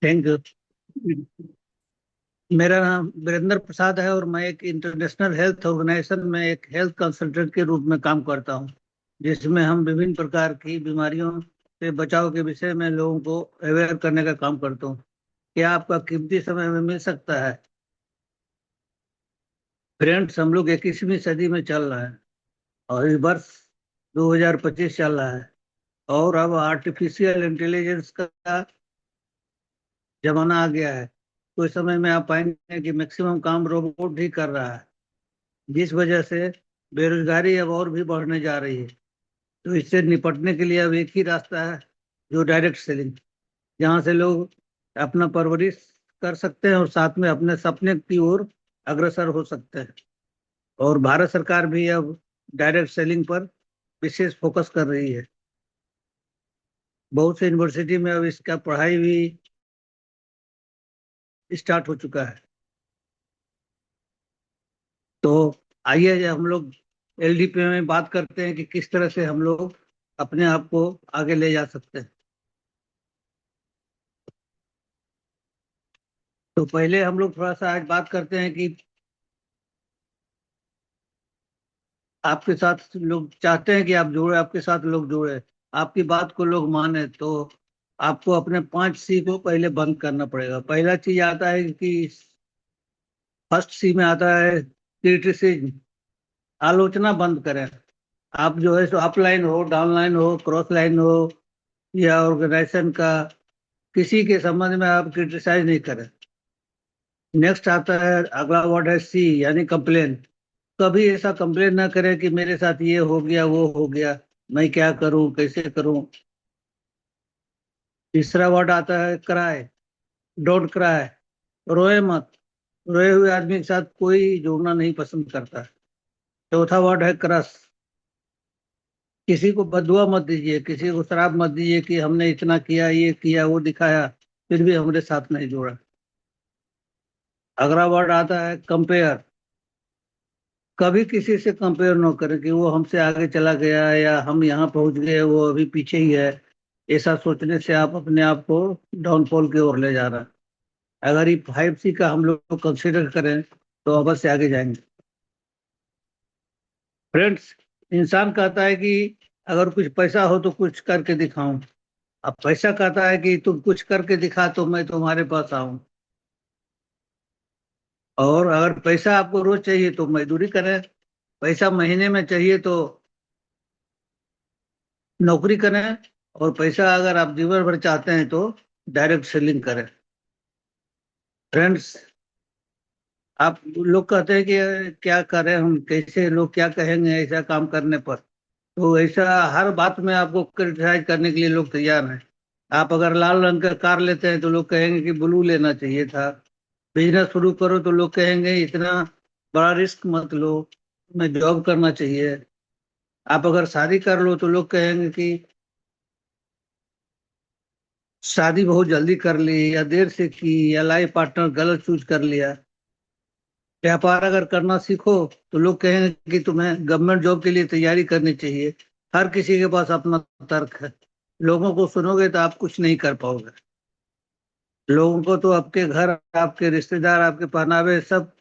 Thank you. मेरा नाम वीरेंद्र प्रसाद है और मैं एक इंटरनेशनल हेल्थ ऑर्गेनाइजेशन में एक हेल्थ कंसल्टेंट के रूप में काम करता हूं, जिसमें हम विभिन्न प्रकार की बीमारियों से बचाव के विषय में लोगों को अवेयर करने का काम करता हूं। क्या आपका कीमती समय में मिल सकता है? फ्रेंड्स, हम लोग 21वीं सदी में चल रहे हैं और इस वर्ष 2025 चल रहा है और अब आर्टिफिशियल इंटेलिजेंस का जमाना आ गया है। कुछ समय में आप पाएंगे कि मैक्सिमम काम रोबोट ही कर रहा है, जिस वजह से बेरोजगारी अब और भी बढ़ने जा रही है। तो इससे निपटने के लिए अब एक ही रास्ता है, जो डायरेक्ट सेलिंग, जहां से लोग अपना परवरिश कर सकते हैं और साथ में अपने सपने की ओर अग्रसर हो सकते हैं। और भारत सरकार भी अब डायरेक्ट सेलिंग पर विशेष फोकस कर रही है। बहुत से यूनिवर्सिटी में अब इसका पढ़ाई भी स्टार्ट हो चुका है। तो आइए हम लोग एलडीपी में बात करते हैं कि किस तरह से हम लोग अपने आप को आगे ले जा सकते हैं। तो पहले हम लोग थोड़ा सा आज बात करते हैं कि आपके साथ लोग चाहते हैं कि आप जुड़े, आपके साथ लोग जुड़े, आपकी बात को लोग माने, तो आपको अपने 5 सी को पहले बंद करना पड़ेगा। पहला चीज आता है कि फर्स्ट सी में आता है क्रिटिसिज्म, आलोचना बंद करें। आप जो है सो अपलाइन हो, डाउनलाइन हो, क्रॉस लाइन हो या ऑर्गेनाइजेशन का, किसी के संबंध में आप क्रिटिसाइज नहीं करें। नेक्स्ट आता है, अगला वर्ड है सी, यानी कंप्लेन। कभी ऐसा कंप्लेन ना करें कि मेरे साथ ये हो गया, वो हो गया, मैं क्या करूं, कैसे करूं। तीसरा वर्ड आता है क्राई, डोंट क्राई, रोए मत। रोए हुए आदमी के साथ कोई जुड़ना नहीं पसंद करता। चौथा वर्ड है क्रस, किसी को बदुआ मत दीजिए, किसी को शराब मत दीजिए कि हमने इतना किया, ये किया, वो दिखाया, फिर भी हमारे साथ नहीं जुड़ा। अगला वर्ड आता है कंपेयर, कभी किसी से कंपेयर न करें कि वो हमसे आगे चला गया या हम यहाँ पहुंच गए, वो अभी पीछे ही है। ऐसा सोचने से आप अपने आप को डाउनफॉल की ओर ले जा रहे हैं। अगर ये 5 सी का हम लोग कंसिडर करें तो अवश्य आगे जाएंगे। फ्रेंड्स, इंसान कहता है कि अगर कुछ पैसा हो तो कुछ करके दिखाऊं। अब पैसा कहता है कि तुम कुछ करके दिखा तो मैं तुम्हारे पास आऊं। और अगर पैसा आपको रोज चाहिए तो मजदूरी करें, पैसा महीने में चाहिए तो नौकरी करें, और पैसा अगर आप जीवन भर चाहते हैं तो डायरेक्ट सेलिंग करें। फ्रेंड्स, आप लोग कहते हैं कि क्या करें हम, कैसे लोग क्या कहेंगे ऐसा काम करने पर। तो ऐसा हर बात में आपको क्रिटिसाइज करने के लिए लोग तैयार हैं। आप अगर लाल रंग का कार लेते हैं तो लोग कहेंगे कि ब्लू लेना चाहिए था। बिजनेस शुरू करो तो लोग कहेंगे इतना बड़ा रिस्क मत लो, मैं जॉब करना चाहिए। आप अगर शादी कर लो तो लोग कहेंगे कि शादी बहुत जल्दी कर ली या देर से की, या लाइफ पार्टनर गलत चूज कर लिया। व्यापार अगर करना सीखो तो लोग कहेंगे कि तुम्हें गवर्नमेंट जॉब के लिए तैयारी करनी चाहिए। हर किसी के पास अपना तर्क है। लोगों को सुनोगे तो आप कुछ नहीं कर पाओगे। लोगों को तो आपके घर, आपके रिश्तेदार, आपके पहनावे सब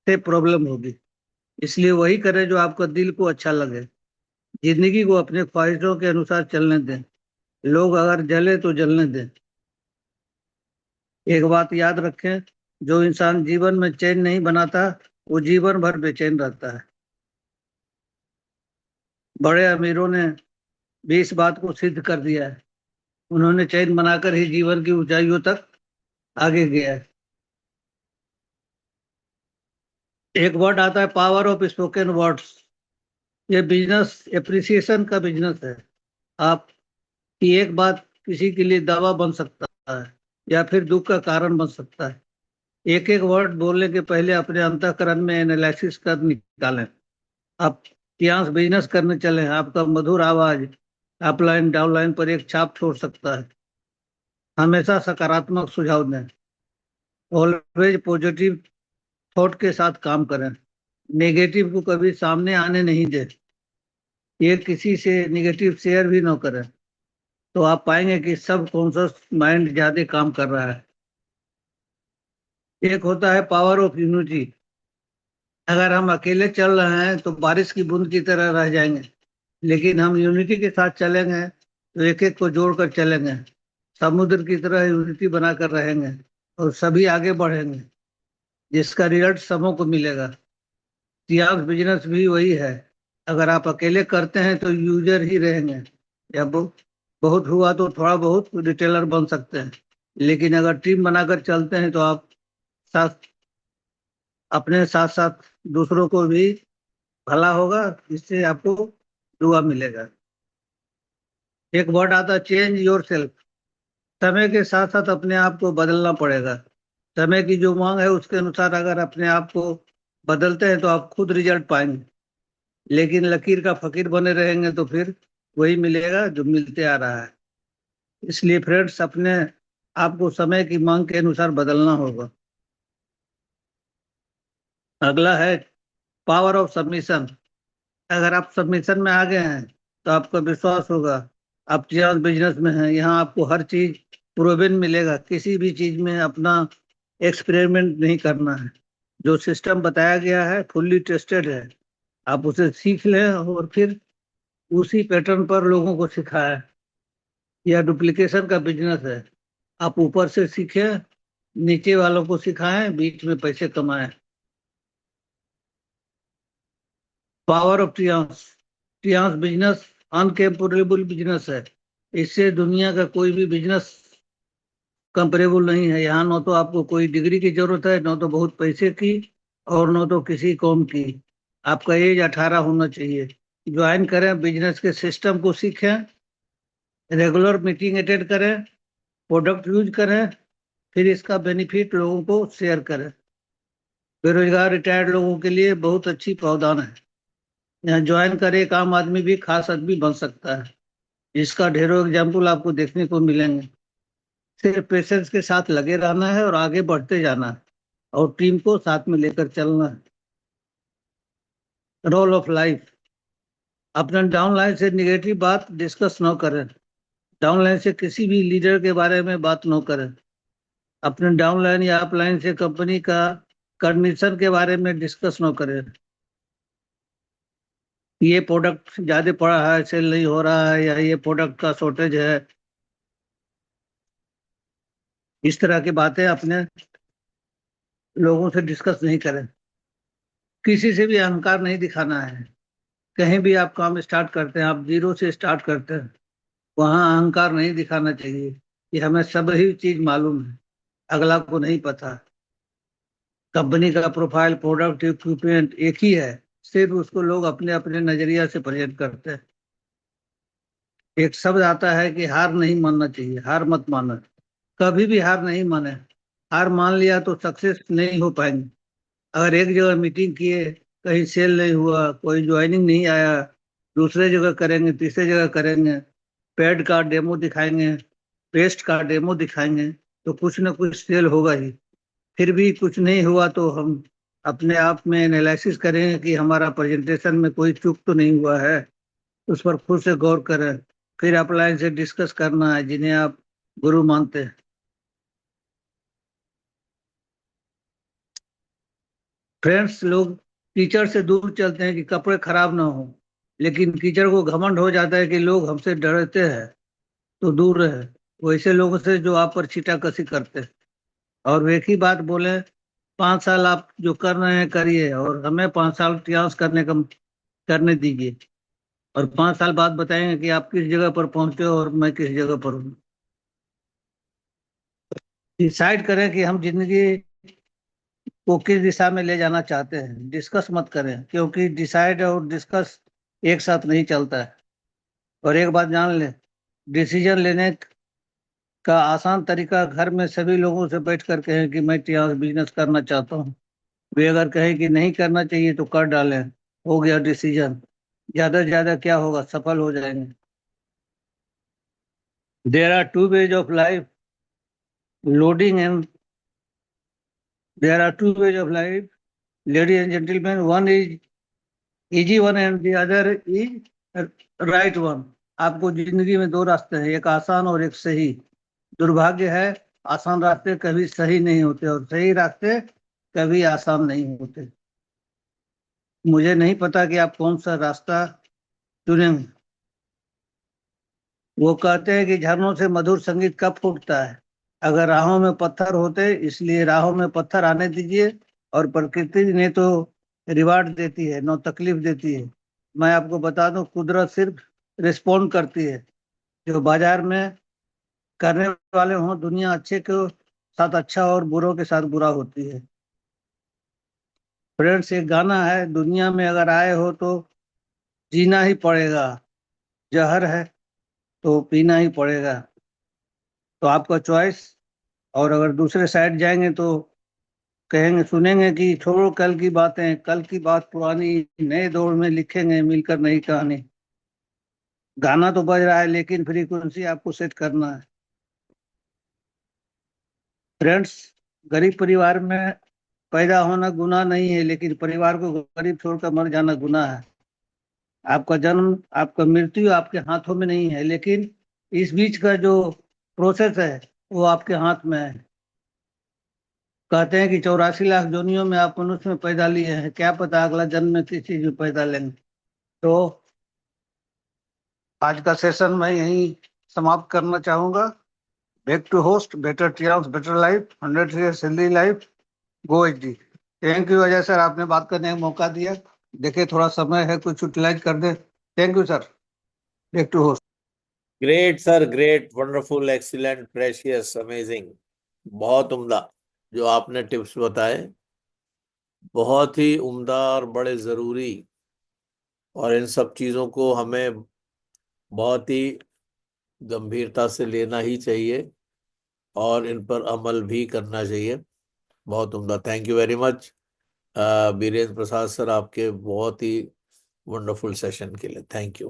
से प्रॉब्लम होगी। इसलिए वही करें जो आपका दिल को अच्छा लगे। जिंदगी को अपने ख्वाहिशों के अनुसार चलने दें। लोग अगर जले तो जलने दें। एक बात याद रखें, जो इंसान जीवन में चैन नहीं बनाता वो जीवन भर बेचैन रहता है। बड़े अमीरों ने भी इस बात को सिद्ध कर दिया है। उन्होंने चैन बनाकर ही जीवन की ऊंचाइयों तक आगे गया है। एक वर्ड आता है पावर ऑफ स्पोकन वर्ड्स। ये बिजनेस एप्रिसिएशन का बिजनेस है। आपकी एक बात किसी के लिए दवा बन सकता है या फिर दुख का कारण बन सकता है। एक एक वर्ड बोलने के पहले अपने अंतःकरण में एनालिसिस कर निकालें। आप यहाँ बिजनेस करने चले हैं, आपका मधुर आवाज अपलाइन डाउनलाइन पर एक छाप छोड़ सकता है। हमेशा सकारात्मक सुझाव दें। ऑलवेज पॉजिटिव थॉट के साथ काम करें। नेगेटिव को कभी सामने आने नहीं दें। ये किसी से नेगेटिव शेयर भी ना करें। तो आप पाएंगे कि सब कॉन्शियस माइंड ज्यादा काम कर रहा है। एक होता है पावर ऑफ यूनिटी। अगर हम अकेले चल रहे हैं तो बारिश की बूंद की तरह रह जाएंगे, लेकिन हम यूनिटी के साथ चलेंगे तो एक एक को जोड़कर चलेंगे, समुद्र की तरह यूनिटी बनाकर रहेंगे और सभी आगे बढ़ेंगे, जिसका रिजल्ट सबों को मिलेगा। सियांस बिजनेस भी वही है। अगर आप अकेले करते हैं तो यूजर ही रहेंगे, या बहुत हुआ तो थोड़ा बहुत रिटेलर बन सकते हैं, लेकिन अगर टीम बनाकर चलते हैं तो आप साथ अपने साथ साथ दूसरों को भी भला होगा, इससे आपको दुआ मिलेगा। एक वर्ड आता है चेंज योर सेल्फ। समय के साथ साथ अपने आप को बदलना पड़ेगा। समय की जो मांग है उसके अनुसार अगर अपने आप को बदलते हैं तो आप खुद रिजल्ट पाएंगे, लेकिन लकीर का फकीर बने रहेंगे तो फिर वही मिलेगा जो मिलते आ रहा है। इसलिए फ्रेंड्स, अपने आप को समय की मांग के अनुसार बदलना होगा। अगला है पावर ऑफ सबमिशन। अगर आप सबमिशन में आ गए हैं तो आपका विश्वास होगा आप जिस बिजनेस में हैं, यहाँ आपको हर चीज प्रूवन मिलेगा। किसी भी चीज में अपना एक्सपेरिमेंट नहीं करना है। जो सिस्टम बताया गया है फुल्ली टेस्टेड है। आप उसे सीख लें और फिर उसी पैटर्न पर लोगों को सिखाएं। यह डुप्लीकेशन का बिजनेस है। आप ऊपर से सीखें, नीचे वालों को सिखाएं, बीच में पैसे कमाएं। पावर ऑफ ट्रियांस। ट्रियांस बिजनेस अनकम्पेरेबल बिजनेस है। इससे दुनिया का कोई भी बिजनेस कंपेरेबल नहीं है। यहाँ न तो आपको कोई डिग्री की जरूरत है, न तो बहुत पैसे की, और न तो किसी कौम की। आपका एज 18 होना चाहिए। ज्वाइन करें, बिजनेस के सिस्टम को सीखें, रेगुलर मीटिंग अटेंड करें, प्रोडक्ट यूज करें, फिर इसका बेनिफिट लोगों को शेयर करें। बेरोजगार रिटायर्ड लोगों के लिए बहुत अच्छी प्रावधान है। यहाँ ज्वाइन करे एक आम आदमी भी खास आदमी बन सकता है। इसका ढेरों एग्जाम्पल आपको देखने को मिलेंगे। सिर्फ पेशेंस के साथ लगे रहना है और आगे बढ़ते जाना है, और टीम को साथ में लेकर चलना है। Role of life. अपने डाउनलाइन से निगेटिव बात डिस्कस न करें। डाउनलाइन से किसी भी लीडर के बारे में बात न करें। अपने डाउनलाइन या अपलाइन से कंपनी का कंडीशन के बारे में डिस्कस न करें। ये प्रोडक्ट ज्यादा पड़ा है, सेल नहीं हो रहा है, या ये प्रोडक्ट का शॉर्टेज है। इस तरह की बातें अपने लोगों से डिस्कस नहीं करें। किसी से भी अहंकार नहीं दिखाना है। कहीं भी आप काम स्टार्ट करते हैं, आप जीरो से स्टार्ट करते हैं, वहां अहंकार नहीं दिखाना चाहिए कि हमें सब ही चीज मालूम है, अगला को नहीं पता। कंपनी का प्रोफाइल, प्रोडक्ट, इक्विपमेंट एक ही है, सिर्फ उसको लोग अपने अपने नजरिया से प्रेजेंट करते हैं। एक शब्द आता है कि हार नहीं मानना चाहिए। हार मत मानो, कभी भी हार नहीं माने। हार मान लिया तो सक्सेस नहीं हो पाएंगे। अगर एक जगह मीटिंग किए, कहीं सेल नहीं हुआ, कोई ज्वाइनिंग नहीं आया, दूसरे जगह करेंगे, तीसरे जगह करेंगे, पेड का डेमो दिखाएंगे, पेस्ट का डेमो दिखाएंगे, तो कुछ ना कुछ सेल होगा ही। फिर भी कुछ नहीं हुआ तो हम अपने आप में एनालिसिस करेंगे कि हमारा प्रेजेंटेशन में कोई चूक तो नहीं हुआ है। उस पर खुद से गौर करें। फिर अपलाइन से डिस्कस करना है जिन्हें आप गुरु मानते हैं। फ्रेंड्स, लोग टीचर से दूर चलते हैं कि कपड़े खराब ना हो, लेकिन टीचर को घमंड हो जाता है कि लोग हमसे डरते हैं, तो दूर रहे वैसे लोगों से जो आप पर छीटाकशी करते हैं। और वे एक ही बात बोले, 5 साल आप जो कर रहे हैं करिए, और हमें 5 साल प्रयास करने दीजिए, और 5 साल बाद बताएंगे कि आप किस जगह पर पहुंचे हो और मैं किस जगह पर हूँ। डिसाइड करें कि हम जिंदगी को किस दिशा में ले जाना चाहते हैं। डिस्कस मत करें, क्योंकि डिसाइड और डिस्कस एक साथ नहीं चलता है। और एक बात जान लें, डिसीजन लेने का आसान तरीका घर में सभी लोगों से बैठ कर कहें कि मैं यहाँ बिजनेस करना चाहता हूँ। वे अगर कहें कि नहीं करना चाहिए तो कर डालें, हो गया डिसीजन। ज्यादा से ज्यादा क्या होगा, सफल हो जाएंगे। There are two ways of life, loading and there are two ways of life, ladies and gentleman, one is easy one and the other is right one. आपको जिंदगी में दो रास्ते हैं, एक आसान और एक सही। दुर्भाग्य है आसान रास्ते कभी सही नहीं होते और सही रास्ते कभी आसान नहीं होते। मुझे नहीं पता कि आप कौन सा रास्ता चुनेंगे। वो कहते हैं कि झरनों से मधुर संगीत कब फूटता है, अगर राहों में पत्थर होते, इसलिए राहों में पत्थर आने दीजिए। और प्रकृति ने तो रिवार्ड देती है, नो तकलीफ देती है। मैं आपको बता दूं, कुदरत सिर्फ रिस्पॉन्ड करती है। जो बाजार में करने वाले हों, दुनिया अच्छे के साथ अच्छा और बुरों के साथ बुरा होती है। फ्रेंड्स, एक गाना है, दुनिया में अगर आए हो तो जीना ही पड़ेगा, जहर है तो पीना ही पड़ेगा। तो आपका चॉइस। और अगर दूसरे साइड जाएंगे तो कहेंगे, सुनेंगे कि छोड़ो कल की बातें, कल की बात पुरानी, नए दौर में लिखेंगे मिलकर नई कहानी। गाना तो बज रहा है लेकिन फ्रीक्वेंसी आपको सेट करना है। फ्रेंड्स, गरीब परिवार में पैदा होना गुनाह नहीं है, लेकिन परिवार को गरीब छोड़कर मर जाना गुनाह है। आपका जन्म, आपका मृत्यु आपके हाथों में नहीं है, लेकिन इस बीच का जो प्रोसेस है वो आपके हाथ में है। कहते हैं कि 84 लाख जोनियों में आप मनुष्य में पैदा लिए हैं, क्या पता अगला जन्म में किस चीज में पैदा लेंगे। तो आज का सेशन मैं यहीं समाप्त करना चाहूंगा। Back to host, better chance better life, 100 healthy life, go H D. Thank you Ajay sir, आपने बात करने का मौका दिया। देखे थोड़ा समय है, कुछ यूटिलाइज कर दे। Thank you sir. Back to host. Great sir, great, wonderful, excellent, precious, amazing. बहुत उम्दा जो आपने टिप्स बताए, बहुत ही उम्दा और बड़े जरूरी। और इन सब चीजों को हमें बहुत ही गंभीरता से लेना ही चाहिए और इन पर अमल भी करना चाहिए। बहुत उम्दा, thank you very much Birendra Prasad sir, आपके बहुत ही वंडरफुल सेशन के लिए थैंक यू।